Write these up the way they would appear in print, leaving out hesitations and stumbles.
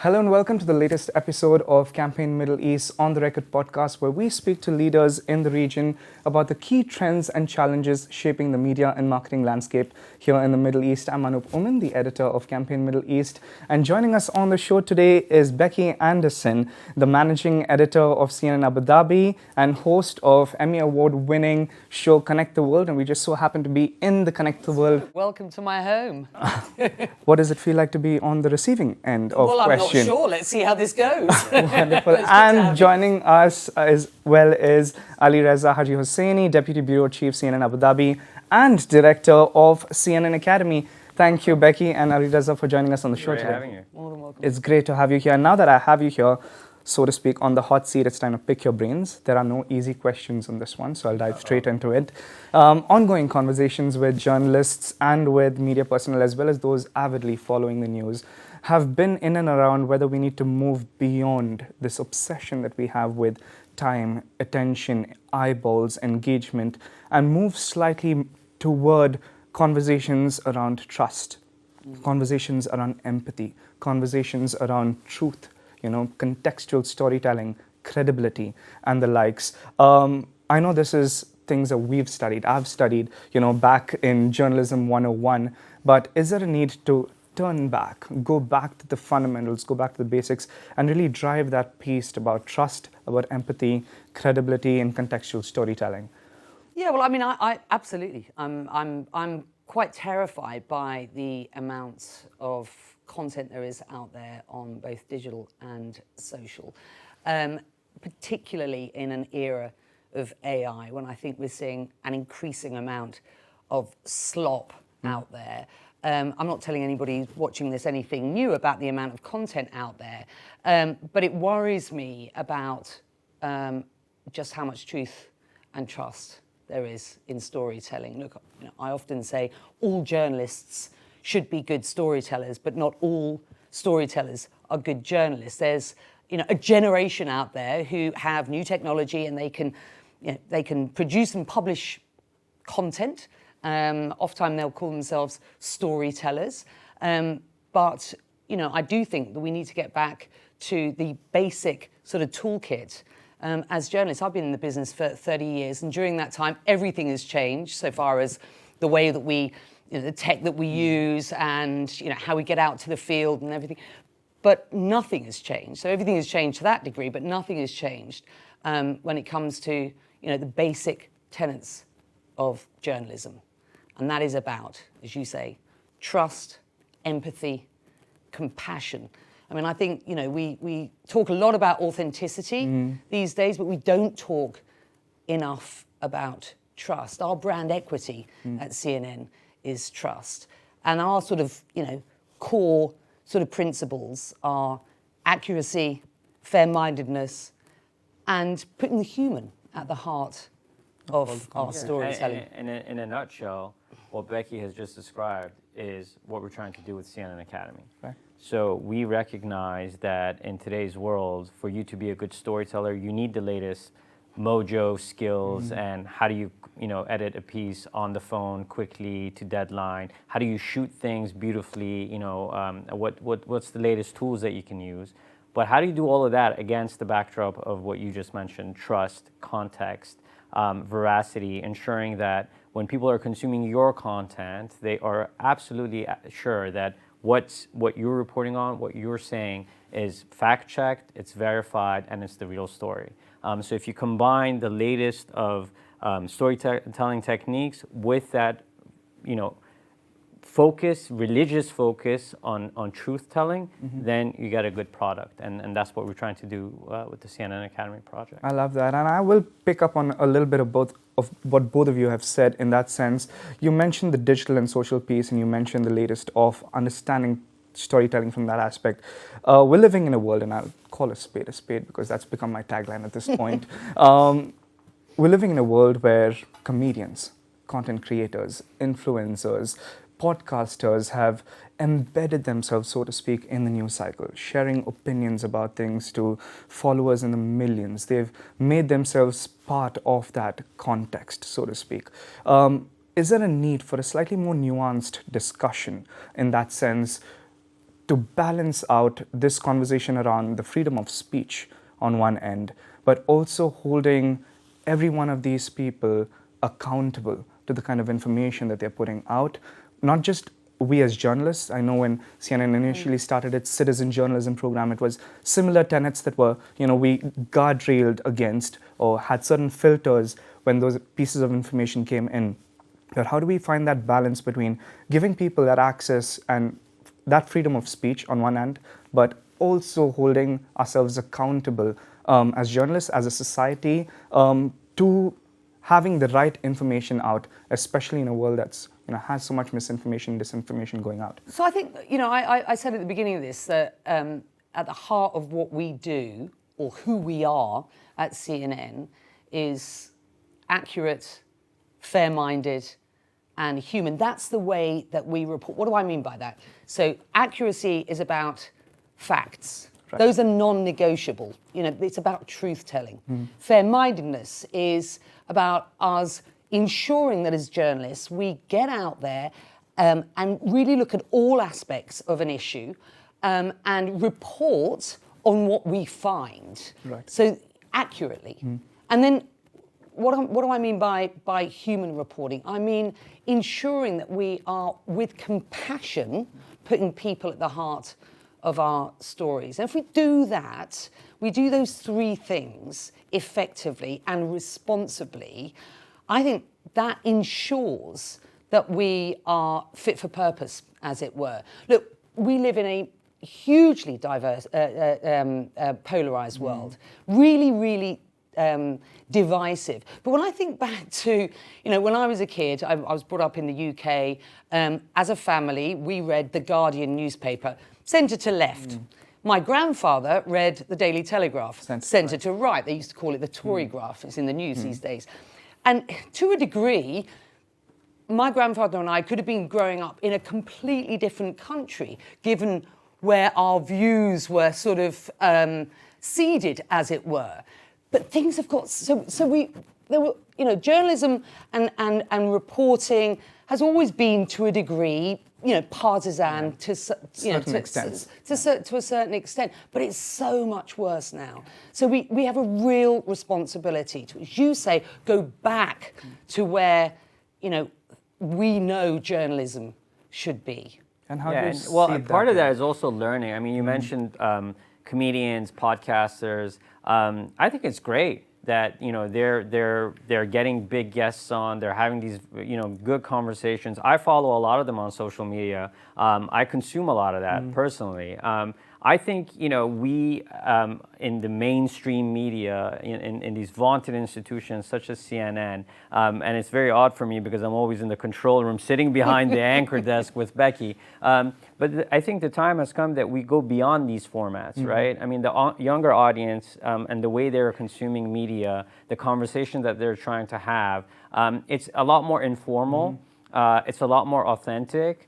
Hello and welcome to the latest episode of Campaign Middle East On The Record podcast, where we speak to leaders in the region about the key trends and challenges shaping the media and marketing landscape here in the Middle East. I'm Anup Uman, the editor of Campaign Middle East, and joining us on the show today is Becky Anderson, the managing editor of CNN Abu Dhabi and host of Emmy-award winning show Connect the World, and we just so happen to be in the Connect the World. Welcome to my home. What does it feel like to be on the receiving end of questions? I'm not sure. Let's see how this goes. Wonderful. And joining us as well is Alireza Hajihosseini, Deputy Bureau Chief, CNN Abu Dhabi, and Director of CNN Academy. Thank you, Becky and Alireza, for joining us on the show today. Having you. More than welcome. It's great to have you here. And now that I have you here, so to speak, on the hot seat, it's time to pick your brains. There are no easy questions on this one, so I'll dive straight into it. Ongoing conversations with journalists and with media personnel, as well as those avidly following the news, have been in and around whether we need to move beyond this obsession that we have with time, attention, eyeballs, engagement, and move slightly toward conversations around trust, conversations around empathy, conversations around truth, contextual storytelling, credibility, and the likes. I know this is things that we've studied. I've studied, back in Journalism 101, but is there a need to turn back, go back to the fundamentals, go back to the basics, and really drive that piece about trust, about empathy, credibility, and contextual storytelling? Yeah, well, I mean, I absolutely. I'm quite terrified by the amount of content there is out there on both digital and social, particularly in an era of AI, when I think we're seeing an increasing amount of slop out there. I'm not telling anybody watching this anything new about the amount of content out there, but it worries me about just how much truth and trust there is in storytelling. Look, I often say all journalists should be good storytellers, but not all storytellers are good journalists. There's a generation out there who have new technology and they can produce and publish content. Oftentimes they'll call themselves storytellers. But I do think that we need to get back to the basic sort of toolkit. As journalists, I've been in the business for 30 years, and during that time, everything has changed so far as the way that we, the tech that we use and, how we get out to the field and everything. But nothing has changed. So everything has changed to that degree, but nothing has changed when it comes to, the basic tenets of journalism. And that is about, as you say, trust, empathy, compassion. I mean, I think, we talk a lot about authenticity these days, but we don't talk enough about trust. Our brand equity at CNN is trust. And our sort of, core sort of principles are accuracy, fair-mindedness, and putting the human at the heart of our storytelling. In a nutshell, what Becky has just described is what we're trying to do with CNN Academy. Right. So we recognize that in today's world, for you to be a good storyteller, you need the latest mojo skills and how do you, edit a piece on the phone quickly to deadline? How do you shoot things beautifully? What's the latest tools that you can use? But how do you do all of that against the backdrop of what you just mentioned, trust, context, veracity, ensuring that when people are consuming your content, they are absolutely sure that what you're reporting on, what you're saying is fact-checked, it's verified, and it's the real story. So if you combine the latest of storytelling techniques with that, religious focus on truth-telling, then you get a good product. And that's what we're trying to do with the CNN Academy project. I love that. And I will pick up on a little bit of what both of you have said in that sense. You mentioned the digital and social piece, and you mentioned the latest of understanding storytelling from that aspect. We're living in a world, and I'll call a spade because that's become my tagline at this point. We're living in a world where comedians, content creators, influencers, podcasters have embedded themselves, so to speak, in the news cycle, sharing opinions about things to followers in the millions. They've made themselves part of that context, so to speak. Is there a need for a slightly more nuanced discussion in that sense to balance out this conversation around the freedom of speech on one end, but also holding every one of these people accountable to the kind of information that they're putting out. Not just we as journalists. I know when CNN initially started its citizen journalism program, it was similar tenets that were, we guardrailed against or had certain filters when those pieces of information came in. But how do we find that balance between giving people that access and that freedom of speech on one hand, but also holding ourselves accountable as journalists, as a society, to having the right information out, especially in a world that's has so much misinformation, disinformation going out? So I think, I said at the beginning of this that at the heart of what we do, or who we are at CNN, is accurate, fair-minded, and human. That's the way that we report. What do I mean by that? So accuracy is about facts. Right. Those are non-negotiable. It's about truth-telling. Fair-mindedness is about us ensuring that as journalists we get out there and really look at all aspects of an issue and report on what we find. Right. So accurately. And then what do I mean by human reporting? I mean ensuring that we are, with compassion, putting people at the heart of our stories. And if we do that, we do those three things effectively and responsibly, I think that ensures that we are fit for purpose, as it were. Look, we live in a hugely diverse, polarized world. Really, really divisive. But when I think back to, when I was a kid, I was brought up in the UK. As a family, we read the Guardian newspaper, centre to left. My grandfather read the Daily Telegraph, centre to right. They used to call it the Tory graph. It's in the news these days. And to a degree, my grandfather and I could have been growing up in a completely different country, given where our views were sort of seeded, as it were. But things have got journalism and reporting has always been, to a degree, partisan to a certain extent. But it's so much worse now. So we have a real responsibility to, as you say, go back to where we know journalism should be. And how do you part of that is also learning. I mean, you mentioned comedians, podcasters. I think it's great that they're getting big guests on. They're having these good conversations. I follow a lot of them on social media. I consume a lot of that personally. I think we in the mainstream media, in these vaunted institutions such as CNN, and it's very odd for me because I'm always in the control room sitting behind the anchor desk with Becky. But I think the time has come that we go beyond these formats, right? I mean, the younger audience and the way they're consuming media, the conversation that they're trying to have, it's a lot more informal. It's a lot more authentic.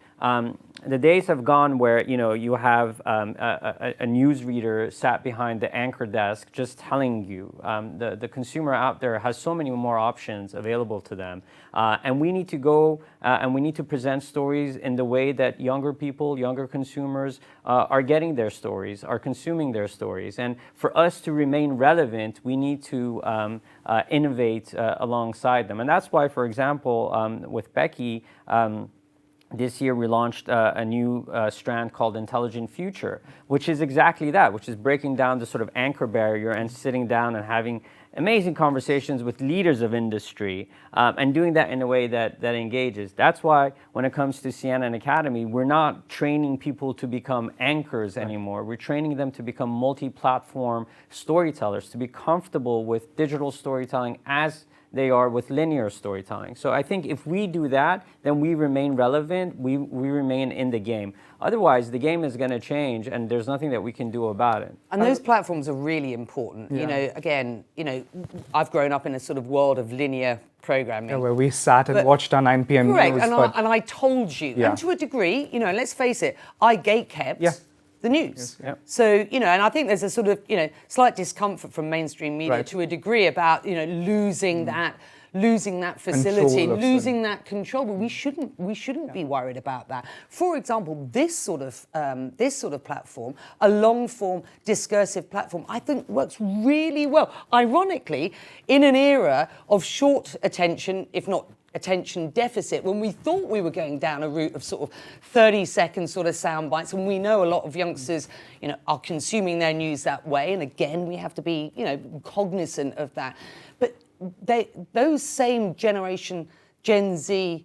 The days have gone where you have a newsreader sat behind the anchor desk just telling you. The consumer out there has so many more options available to them, and we need to go and we need to present stories in the way that younger people, younger consumers are getting their stories, are consuming their stories. And for us to remain relevant, we need to innovate alongside them. And that's why, for example, with Becky, this year we launched a new strand called Intelligent Future, which is exactly that, which is breaking down the sort of anchor barrier and sitting down and having amazing conversations with leaders of industry and doing that in a way that engages. That's why when it comes to CNN Academy, we're not training people to become anchors anymore. We're training them to become multi-platform storytellers, to be comfortable with digital storytelling as they are with linear storytelling. So I think if we do that, then we remain relevant, we remain in the game. Otherwise, the game is going to change and there's nothing that we can do about it. And those platforms are really important. Yeah. I've grown up in a sort of world of linear programming. Yeah, where we sat and watched our 9 p.m. Correct, news. and I told you. And to a degree, let's face it, I gatekept the news. Yes. So, and I think there's a sort of, slight discomfort from mainstream media to a degree about, losing that losing that facility, Control of losing that control. But we shouldn't be worried about that. For example, this sort of platform, a long-form discursive platform, I think works really well. Ironically, in an era of short attention, if not attention deficit, when we thought we were going down a route of sort of 30-second sort of sound bites, and we know a lot of youngsters, are consuming their news that way. And again, we have to be, cognizant of that. But those same generation, Gen Z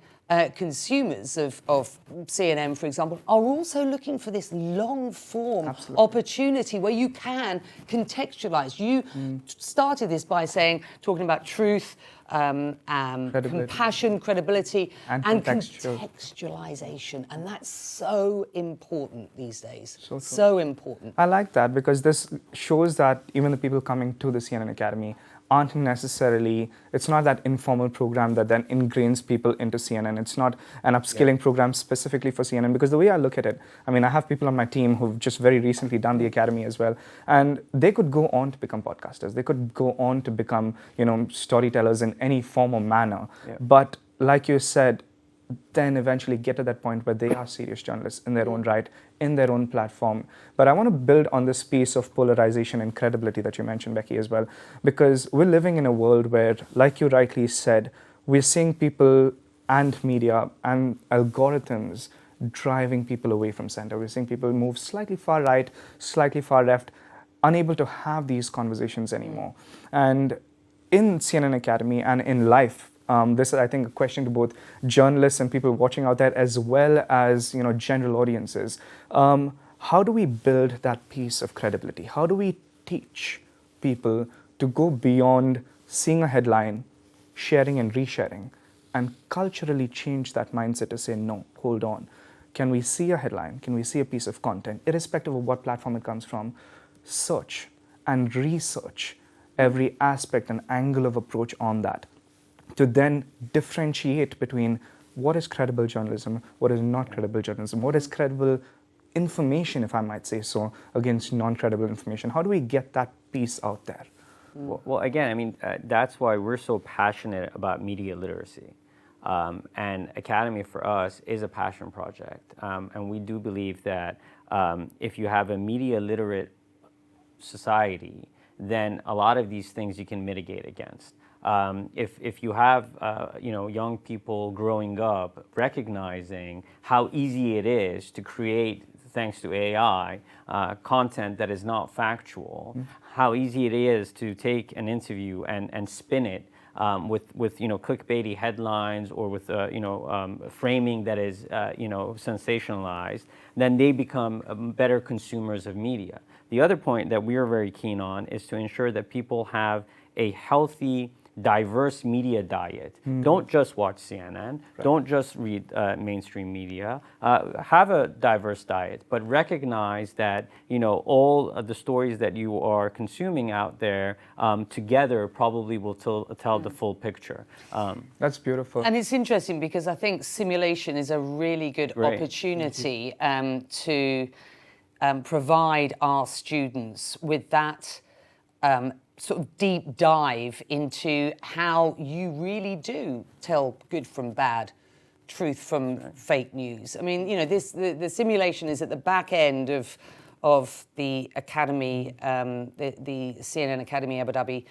consumers of CNN, for example, are also looking for this long-form opportunity where you can contextualize. You started this by talking about truth, compassion, credibility, and contextualization. And that's so important these days. So important. I like that, because this shows that even the people coming to the CNN Academy aren't necessarily, it's not that informal program that then ingrains people into CNN. It's not an upskilling program specifically for CNN, because the way I look at it, I mean, I have people on my team who've just very recently done the Academy as well, and they could go on to become podcasters. They could go on to become, storytellers in any form or manner. But like you said, then eventually get to that point where they are serious journalists in their own right, in their own platform. But I want to build on this piece of polarization and credibility that you mentioned, Becky, as well, because we're living in a world where, like you rightly said, we're seeing people and media and algorithms driving people away from center. We're seeing people move slightly far right, slightly far left, unable to have these conversations anymore. And in CNN Academy and in life, this is, I think, a question to both journalists and people watching out there, as well as general audiences. How do we build that piece of credibility? How do we teach people to go beyond seeing a headline, sharing and resharing, and culturally change that mindset to say, no, hold on. Can we see a headline? Can we see a piece of content, irrespective of what platform it comes from? Search and research every aspect and angle of approach on that, to then differentiate between what is credible journalism, what is not credible journalism, what is credible information, if I might say so, against non-credible information. How do we get that piece out there? Well, again, I mean, that's why we're so passionate about media literacy. And Academy for us is a passion project. And we do believe that if you have a media literate society, then a lot of these things you can mitigate against. If you have young people growing up recognizing how easy it is to create, thanks to AI, content that is not factual, how easy it is to take an interview and spin it with clickbaity headlines or with framing that is sensationalized, then they become better consumers of media. The other point that we are very keen on is to ensure that people have a healthy, diverse media diet. Don't just watch CNN. Don't just read mainstream media. Have a diverse diet, but recognize that all of the stories that you are consuming out there together probably will tell the full picture. That's beautiful. And it's interesting because I think simulation is a really good opportunity to provide our students with that sort of deep dive into how you really do tell good from bad, truth from fake news. I mean, the simulation is at the back end of the Academy, the CNN Academy Abu Dhabi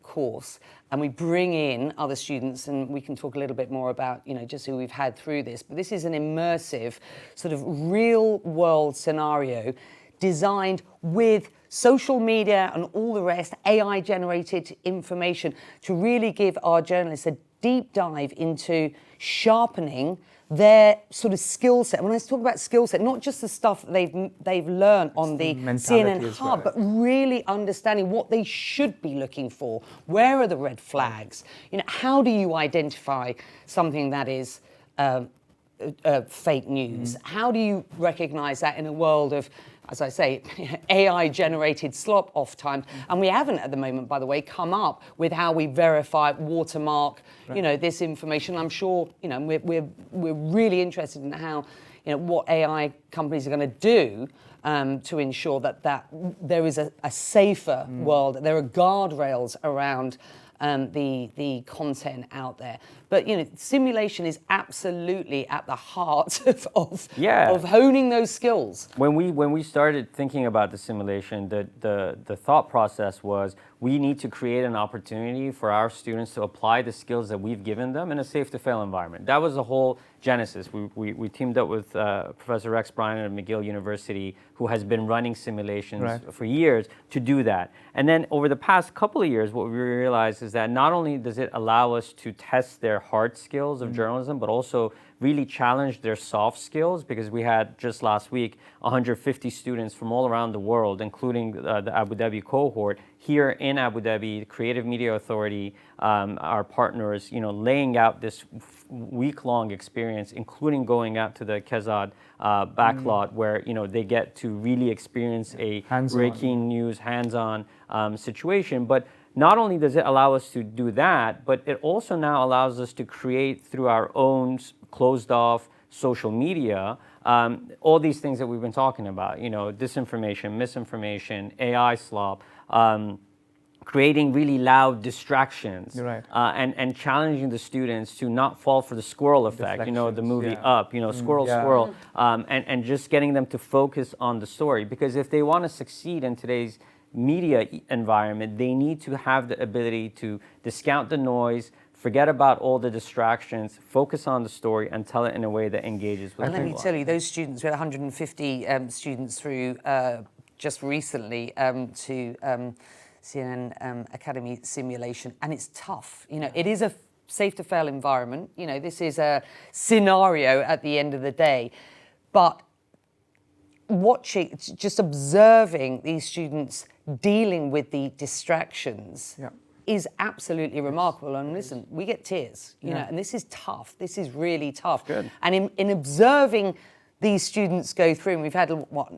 course, and we bring in other students, and we can talk a little bit more about just who we've had through this. But this is an immersive, sort of real-world scenario designed with social media and all the rest, AI-generated information, to really give our journalists a deep dive into sharpening their sort of skill set. When I talk about skill set, not just the stuff that they've learned on the CNN Hub, but really understanding what they should be looking for. Where are the red flags? How do you identify something that is fake news? How do you recognize that in a world of, as I say, AI-generated slop oftentimes? And we haven't at the moment, by the way, come up with how we verify, watermark, this information. I'm sure, we're really interested in how, what AI companies are going to do to ensure that there is a safer world. There are guardrails around the content out there. But simulation is absolutely at the heart of honing those skills. When we started thinking about the simulation, the thought process was we need to create an opportunity for our students to apply the skills that we've given them in a safe-to-fail environment. That was the whole genesis. We teamed up with Professor Rex Bryan at McGill University, who has been running simulations for years, to do that. And then over the past couple of years, what we realized is that not only does it allow us to test their hard skills of journalism, but also really challenge their soft skills, because we had just last week 150 students from all around the world, including the Abu Dhabi cohort, here in Abu Dhabi, the Creative Media Authority, our partners, laying out this week-long experience, including going out to the Kezad backlot, where they get to really experience a breaking news, hands-on situation. But not only does it allow us to do that, but it also now allows us to create through our own closed-off social media all these things that we've been talking about. Disinformation, misinformation, AI slop. Creating really loud distractions, and challenging the students to not fall for the squirrel effect, the movie Up, squirrel, and just getting them to focus on the story. Because if they want to succeed in today's media environment, they need to have the ability to discount the noise, forget about all the distractions, focus on the story, and tell it in a way that engages with people. And let me tell you, those students, we had 150 students through just recently to CNN Academy simulation, and it's tough. It is a safe-to-fail environment. This is a scenario at the end of the day, but just observing these students dealing with the distractions is absolutely remarkable. And listen, we get tears, and this is tough. This is really tough. Good. And in observing these students go through, and we've had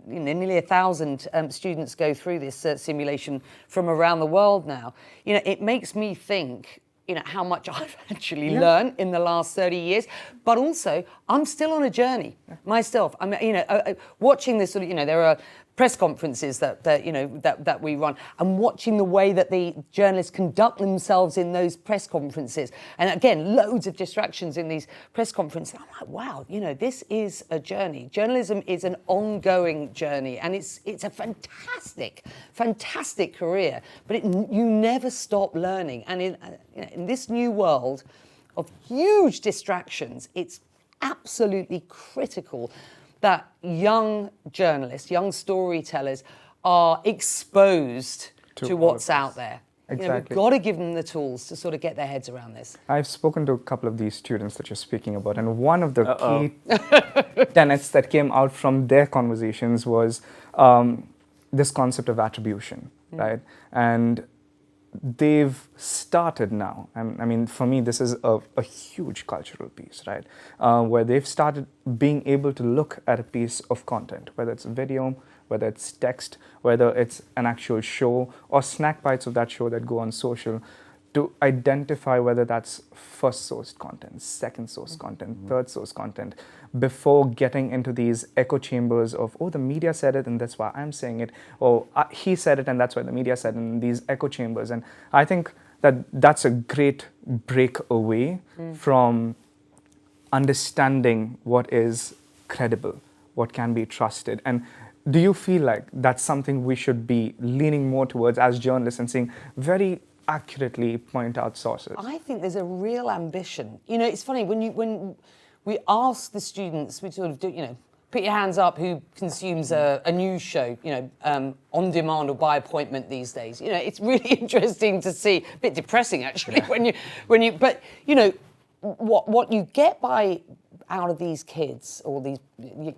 nearly 1,000 students go through this simulation from around the world now. It makes me think, how much I've actually learned in the last 30 years, but also I'm still on a journey myself. I'm, watching this there are press conferences that we run, and watching the way that the journalists conduct themselves in those press conferences, and again, loads of distractions in these press conferences. I'm like, wow, this is a journey. Journalism is an ongoing journey, and it's a fantastic career. But you never stop learning, and in this new world of huge distractions, it's absolutely critical that young journalists, young storytellers are exposed to what's out there. Exactly. We've got to give them the tools to sort of get their heads around this. I've spoken to a couple of these students that you're speaking about, and one of the key tenets that came out from their conversations was this concept of attribution, right? And they've started now, and I mean, for me, this is a huge cultural piece, right? Where they've started being able to look at a piece of content, whether it's a video, whether it's text, whether it's an actual show, or snack bites of that show that go on social, to identify whether that's first source content, second source content, third source content, before getting into these echo chambers of, oh, the media said it and that's why I'm saying it, or he said it and that's why the media said it, in these echo chambers. And I think that that's a great break away from understanding what is credible, what can be trusted. And do you feel like that's something we should be leaning more towards as journalists and seeing very accurately point out sources? I think there's a real ambition. It's funny, when we ask the students, we sort of do, put your hands up who consumes a news show, on demand or by appointment these days. It's really interesting to see, a bit depressing actually, but what you get out of these kids or these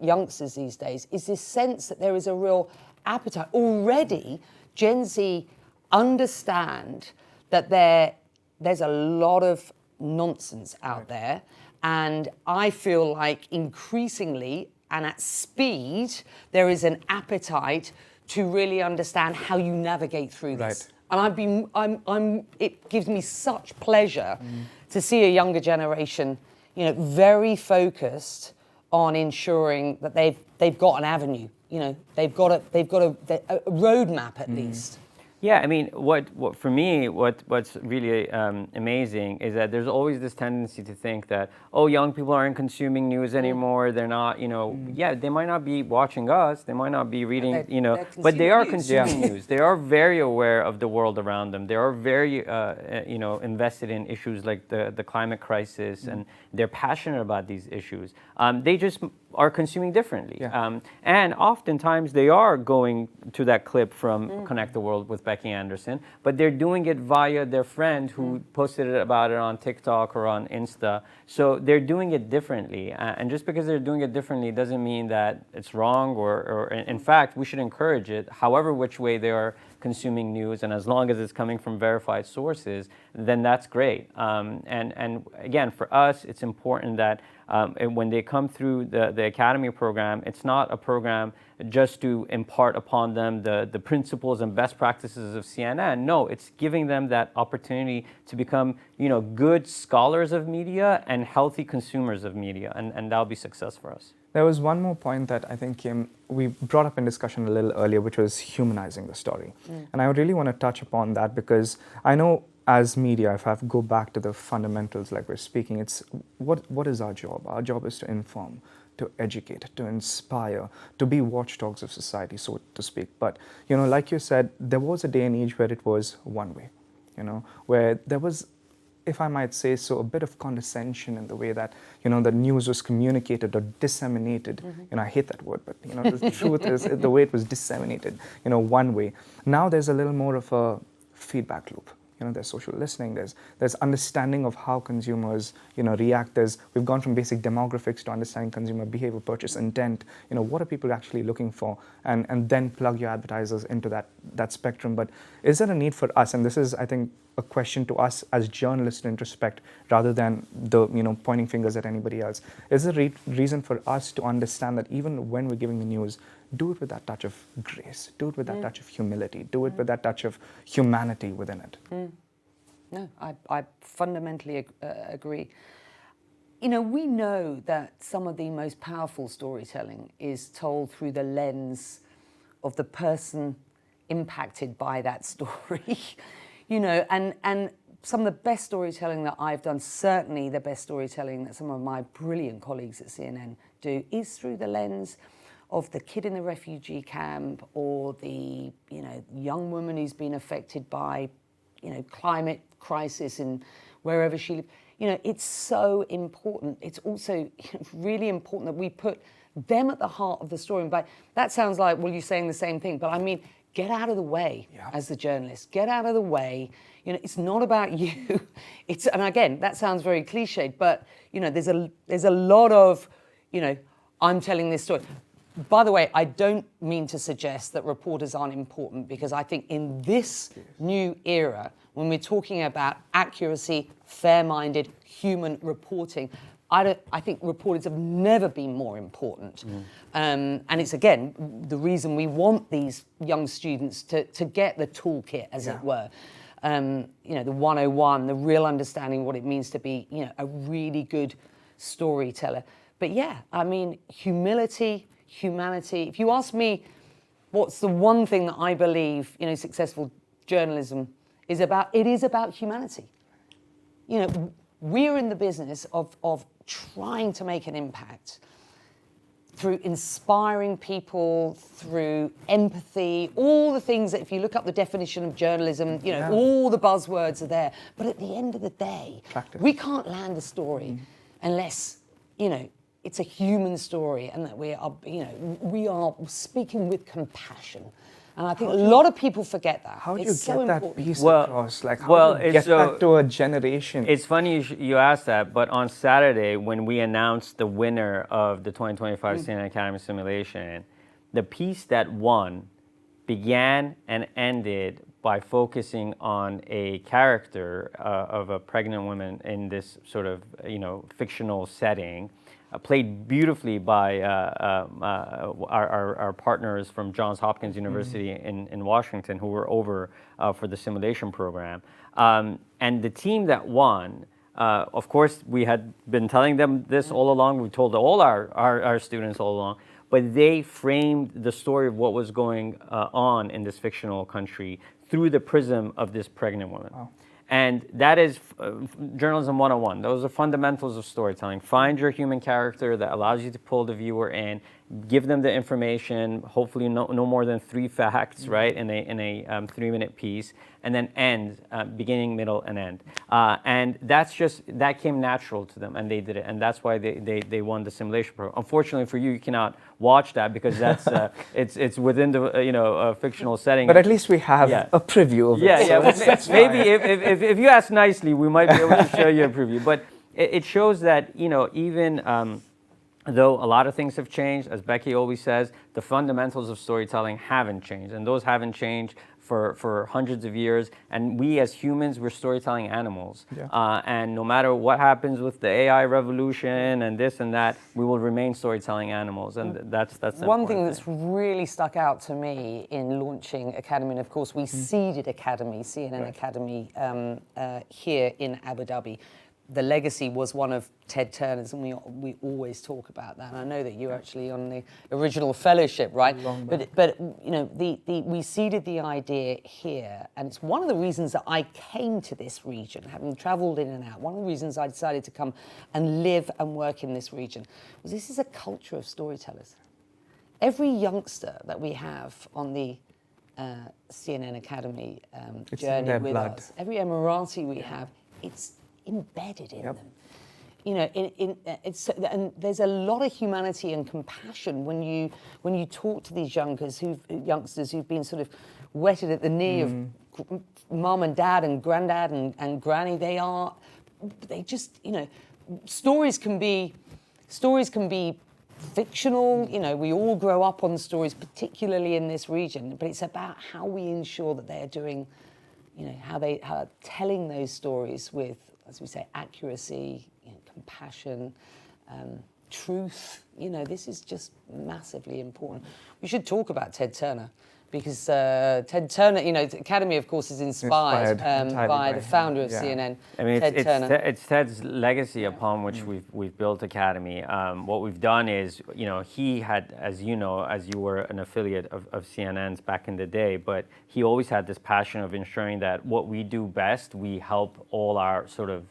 youngsters these days is this sense that there is a real appetite. Already, Gen Z understand that there's a lot of nonsense out there, and I feel like increasingly and at speed there is an appetite to really understand how you navigate through this. And it gives me such pleasure to see a younger generation, very focused on ensuring that they've got an avenue. They've got a roadmap at least. Yeah, I mean, what for me, what's really amazing is that there's always this tendency to think that, oh, young people aren't consuming news anymore. They're not, yeah, they might not be watching us, they might not be reading, they're but they are consuming consuming news. They are very aware of the world around them. They are very, invested in issues like the climate crisis, and they're passionate about these issues. They just are consuming differently. Yeah. And oftentimes they are going to that clip from Connect the World with Becky Anderson, but they're doing it via their friend who posted about it on TikTok or on Insta. So they're doing it differently. And just because they're doing it differently doesn't mean that it's wrong, or in fact, we should encourage it, however which way they are consuming news, and as long as it's coming from verified sources, then that's great. And again, for us, it's important that when they come through the Academy program, it's not a program just to impart upon them the principles and best practices of CNN. No, it's giving them that opportunity to become, good scholars of media and healthy consumers of media, and that'll be success for us. There was one more point that I think we brought up in discussion a little earlier, which was humanizing the story. And I really want to touch upon that, because I know as media, if I have to go back to the fundamentals like we're speaking, it's what is our job? Our job is to inform, to educate, to inspire, to be watchdogs of society, so to speak. But, like you said, there was a day and age where it was one way, where there was, if I might say so, a bit of condescension in the way that, the news was communicated or disseminated. I hate that word, but, the truth is the way it was disseminated, one way. Now there's a little more of a feedback loop. There's social listening, there's understanding of how consumers, react. We've gone from basic demographics to understanding consumer behavior, purchase intent, what are people actually looking for, and then plug your advertisers into that spectrum. But is there a need for us, and this is, I think, a question to us as journalists to introspect rather than pointing fingers at anybody else, is there a reason for us to understand that even when we're giving the news, do it with that touch of grace, do it with that touch of humility, do it with that touch of humanity within it? No, I fundamentally agree. We know that some of the most powerful storytelling is told through the lens of the person impacted by that story. And some of the best storytelling that I've done, certainly the best storytelling that some of my brilliant colleagues at CNN do, is through the lens of the kid in the refugee camp, or the young woman who's been affected by climate crisis in wherever she lives. It's so important. It's also really important that we put them at the heart of the story. And that sounds like, well, you're saying the same thing, but I mean, get out of the way as the journalist. Get out of the way. It's not about you. And again, that sounds very cliched, but there's a lot of I'm telling this story. By the way, I don't mean to suggest that reporters aren't important, because I think in this new era, when we're talking about accuracy, fair-minded, human reporting, I think reporters have never been more important. And it's, again, the reason we want these young students to get the toolkit, as it were. The 101, the real understanding what it means to be, a really good storyteller. But yeah, I mean, humility, humanity. If you ask me what's the one thing that I believe, successful journalism is about, it is about humanity. We're in the business of trying to make an impact through inspiring people, through empathy, all the things that if you look up the definition of journalism, all the buzzwords are there. But at the end of the day, we can't land a story unless, it's a human story, and that we are speaking with compassion. And I think a lot of people forget that. How do you get that piece Well, across? Like, how do you get that to a generation? It's funny you asked that, but on Saturday, when we announced the winner of the 2025 CNN Academy Simulation, the piece that won began and ended by focusing on a character of a pregnant woman in this sort of, fictional setting, played beautifully by our partners from Johns Hopkins University in Washington, who were over for the simulation program. And the team that won, of course, we had been telling them this all along. We told all our students all along. But they framed the story of what was going on in this fictional country through the prism of this pregnant woman. Wow. And that is journalism 101. Those are fundamentals of storytelling. Find your human character that allows you to pull the viewer in, give them the information, hopefully no more than 3 facts, right, in a 3-minute piece, and then end, beginning, middle, and end. And that came natural to them, and they did it, and that's why they won the simulation program. Unfortunately for you, you cannot watch that because that's it's within the fictional setting. But at least we have a preview of it. Yeah, So that's maybe if you ask nicely, we might be able to show you a preview. But it shows that even though a lot of things have changed, as Becky always says, the fundamentals of storytelling haven't changed, and those haven't changed for hundreds of years. And we as humans, we're storytelling animals. Yeah. And no matter what happens with the AI revolution and this and that, we will remain storytelling animals. And that's the one thing important that's really stuck out to me in launching Academy, and of course we seeded Academy, CNN Academy, here in Abu Dhabi. The legacy was one of Ted Turner's, and we always talk about that. And I know that you're actually on the original fellowship, right? But we seeded the idea here, and it's one of the reasons that I came to this region, having travelled in and out. One of the reasons I decided to come and live and work in this region was this is a culture of storytellers. Every youngster that we have on the CNN Academy journey with us, every Emirati we have, it's embedded in them. And there's a lot of humanity and compassion when you talk to these youngsters who've been sort of wetted at the knee of mum and dad and granddad and granny. They just stories can be fictional. We all grow up on stories, particularly in this region, but it's about how we ensure that they are doing, how they are telling those stories with, as we say, accuracy, compassion, truth. This is just massively important. We should talk about Ted Turner, because Ted Turner, Academy, of course, is inspired by the founder of CNN, I mean, Ted Turner. It's Ted's legacy upon which we've built Academy. What we've done is, he had, as you were an affiliate of CNN's back in the day, but he always had this passion of ensuring that what we do best, we help all our sort of,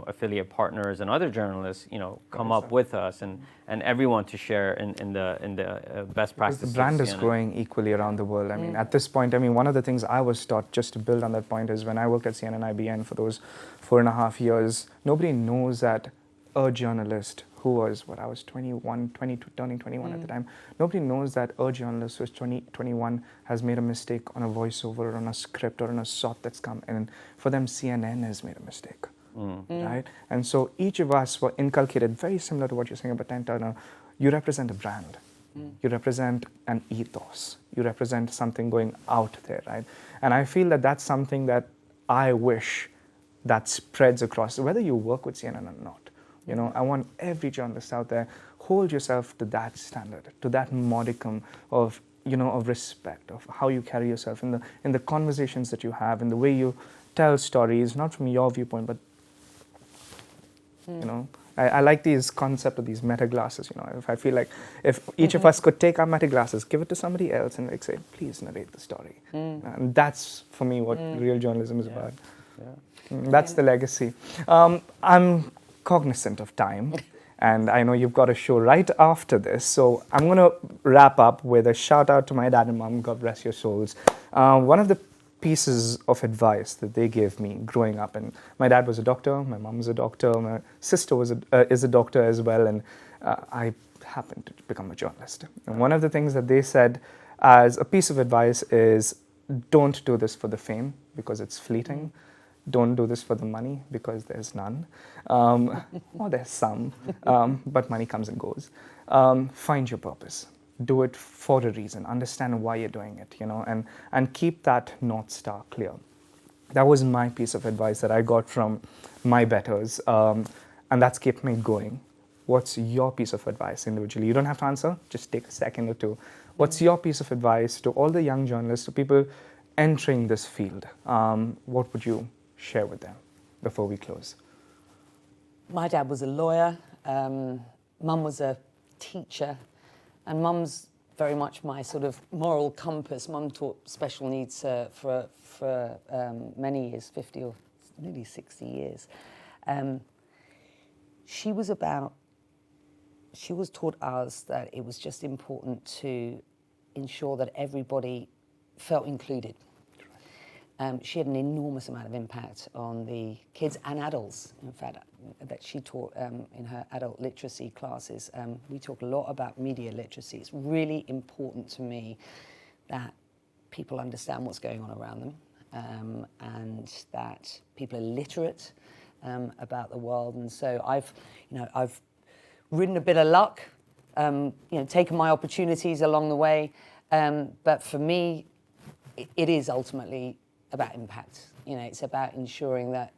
affiliate partners and other journalists, come up with us and everyone to share in the best practices. The brand is growing equally around the world. I mean, at this point, one of the things I was taught, just to build on that point, is when I worked at CNN IBN for those 4.5 years, nobody knows that a journalist who was, I was 21, 22, turning 21 at the time, nobody knows that a journalist who is 20, 21 has made a mistake on a voiceover or on a script or on a shot that's come, and for them, CNN has made a mistake. Right? And so each of us were inculcated, very similar to what you're saying about Ted Turner. You represent a brand. You represent an ethos. You represent something going out there, right? And I feel that that's something that I wish that spreads across, whether you work with CNN or not. I want every journalist out there, hold yourself to that standard, to that modicum of, of respect, of how you carry yourself in the conversations that you have, in the way you tell stories, not from your viewpoint, but I like these concept of these meta glasses. If I feel like if each of us could take our meta glasses, give it to somebody else, and say, please narrate the story. And that's for me what real journalism is about. That's the legacy. I'm cognizant of time, and I know you've got a show right after this, so I'm going to wrap up with a shout out to my dad and mom. God bless your souls. One of the pieces of advice that they gave me growing up, and my dad was a doctor, my mom was a doctor, my sister is a doctor as well, and I happened to become a journalist. And one of the things that they said as a piece of advice is, don't do this for the fame because it's fleeting. Don't do this for the money because there's none, or there's some, but money comes and goes. Find your purpose. Do it for a reason. Understand why you're doing it, and keep that North Star clear. That was my piece of advice that I got from my betters, and that's kept me going. What's your piece of advice individually? You don't have to answer, just take a second or two. What's your piece of advice to all the young journalists, to people entering this field? What would you share with them before we close? My dad was a lawyer, mum was a teacher, and mum's very much my sort of moral compass. Mum taught special needs for many years, 50 or nearly 60 years. She was taught us that it was just important to ensure that everybody felt included. She had an enormous amount of impact on the kids and adults, in fact, that she taught in her adult literacy classes. We talk a lot about media literacy. It's really important to me that people understand what's going on around them, and that people are literate about the world. And so I've ridden a bit of luck, taken my opportunities along the way. But for me, it is ultimately about impact. It's about ensuring that,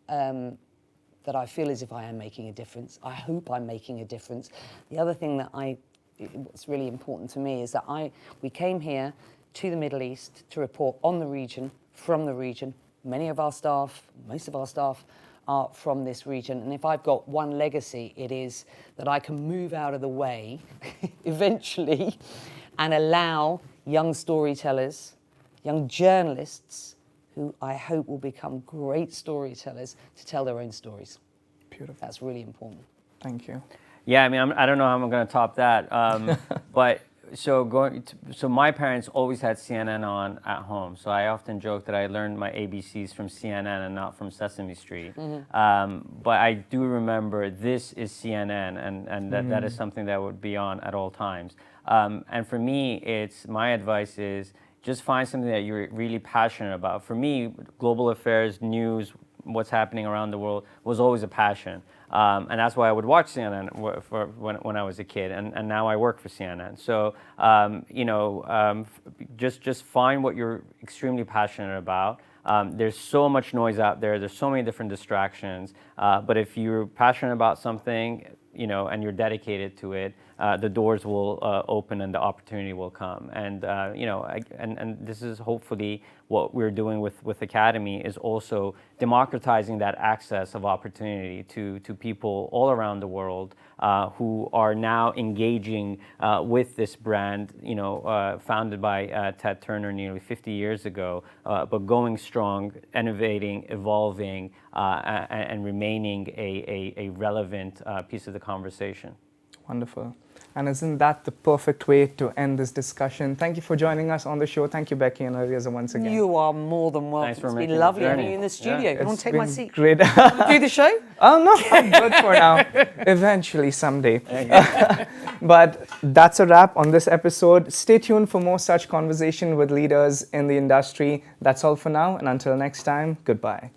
that I feel as if I am making a difference. I hope I'm making a difference. The other thing that what's really important to me is that we came here to the Middle East to report on the region, from the region. Most of our staff are from this region. And if I've got one legacy, it is that I can move out of the way eventually and allow young storytellers, young journalists, who I hope will become great storytellers, to tell their own stories. Beautiful. That's really important. Thank you. Yeah, I mean, I don't know how I'm going to top that. But so my parents always had CNN on at home. So I often joke that I learned my ABCs from CNN and not from Sesame Street. But I do remember this is CNN, and that is something that would be on at all times. And for me, my advice is just find something that you're really passionate about. For me, global affairs, news, what's happening around the world was always a passion. And that's why I would watch CNN when I was a kid, and now I work for CNN. So, just find what you're extremely passionate about. There's so much noise out there. There's so many different distractions. But if you're passionate about something, and you're dedicated to it, the doors will open and the opportunity will come. And and this is hopefully what we're doing with Academy, is also democratizing that access of opportunity to people all around the world who are now engaging with this brand, founded by Ted Turner nearly 50 years ago, but going strong, innovating, evolving, and remaining a relevant piece of the conversation. Wonderful. And isn't that the perfect way to end this discussion? Thank you for joining us on the show. Thank you, Becky and Alireza, once again. You are more than welcome. Thanks for it's making been the lovely journey. having you in the studio. Yeah. You want to take my seat? Great. Do the show? Oh, no, I'm good for now. Eventually, someday. But that's a wrap on this episode. Stay tuned for more such conversation with leaders in the industry. That's all for now. And until next time, goodbye.